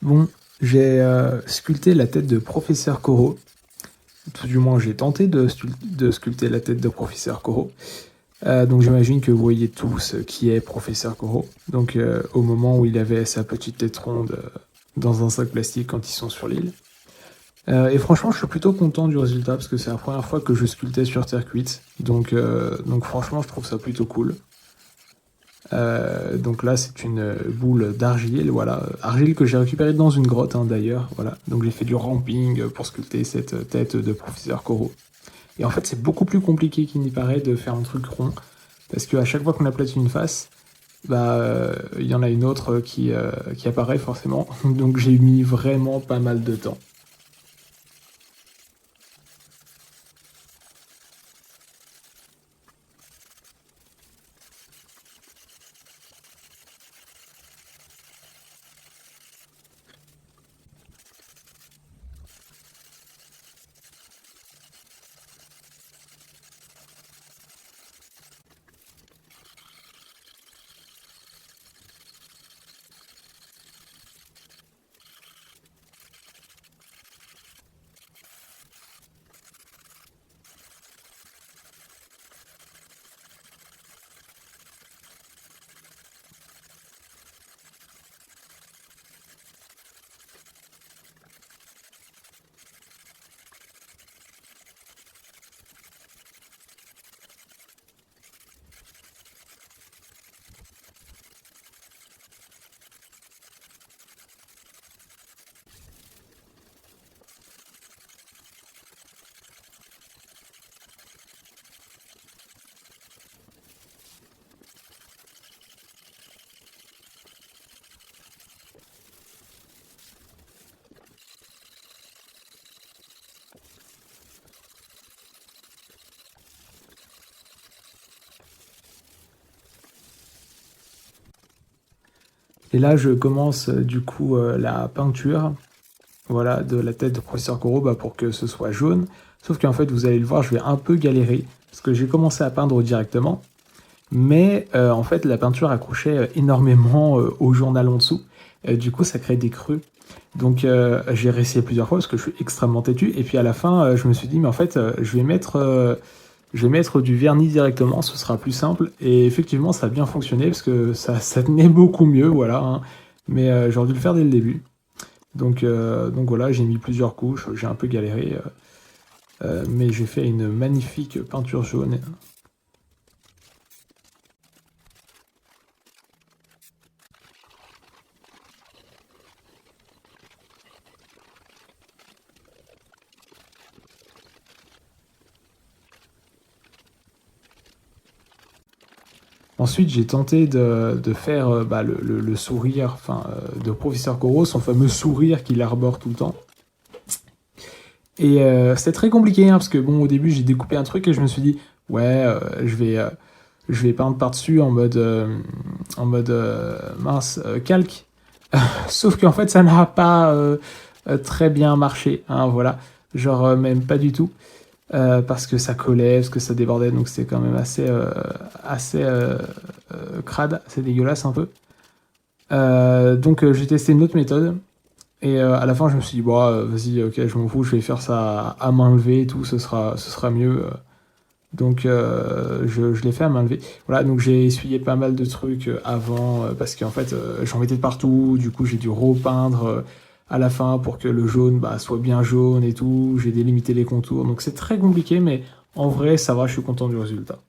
Bon, j'ai sculpté la tête de Professeur Koro. Tout du moins, j'ai tenté de sculpter la tête de Professeur Koro. Donc j'imagine que vous voyez tous qui est Professeur Koro. Donc au moment où il avait sa petite tête ronde dans un sac plastique quand ils sont sur l'île. Et franchement, je suis plutôt content du résultat parce que c'est la première fois que je sculptais sur terre cuite. Donc franchement, je trouve ça plutôt cool. Donc là, c'est une boule d'argile, voilà. Argile que j'ai récupérée dans une grotte, hein, d'ailleurs, voilà. Donc j'ai fait du ramping pour sculpter cette tête de Professeur Koro. Et en fait, c'est beaucoup plus compliqué qu'il n'y paraît de faire un truc rond, parce qu'à chaque fois qu'on aplatit une face, bah, il y en a une autre qui apparaît forcément. Donc j'ai mis vraiment pas mal de temps. Et là, je commence du coup la peinture, voilà, de la tête de Professeur Koro, bah, pour que ce soit jaune. Sauf qu'en fait, vous allez le voir, je vais un peu galérer, parce que j'ai commencé à peindre directement, mais en fait, la peinture accrochait énormément au journal en dessous. Du coup, ça crée des creux. Donc j'ai réessayé plusieurs fois parce que je suis extrêmement têtu. Et puis à la fin, je me suis dit, mais en fait, je vais mettre du vernis directement, ce sera plus simple. Et effectivement, ça a bien fonctionné parce que ça tenait beaucoup mieux, voilà, hein. Mais j'aurais dû le faire dès le début. Donc voilà, j'ai mis plusieurs couches, j'ai un peu galéré. Mais j'ai fait une magnifique peinture jaune. Ensuite, j'ai tenté de faire bah, le sourire de Professeur Koro, son fameux sourire qu'il arbore tout le temps. Et c'était très compliqué, hein, parce que bon, au début, j'ai découpé un truc et je me suis dit, ouais, je vais peindre par-dessus en mode mince, calque. Sauf qu'en fait, ça n'a pas très bien marché, hein, voilà. Genre, même pas du tout. Parce que ça collait, parce que ça débordait, donc c'était quand même assez crade, assez dégueulasse un peu. Donc j'ai testé une autre méthode, et à la fin je me suis dit, bon, vas-y, ok, je m'en fous, je vais faire ça à main levée et tout, ce sera mieux. Donc je l'ai fait à main levée. Voilà, donc j'ai essuyé pas mal de trucs avant, parce qu'en fait j'en mettais de partout, du coup j'ai dû repeindre à la fin pour que le jaune bah, soit bien jaune et tout, j'ai délimité les contours, donc c'est très compliqué, mais en vrai ça va, je suis content du résultat.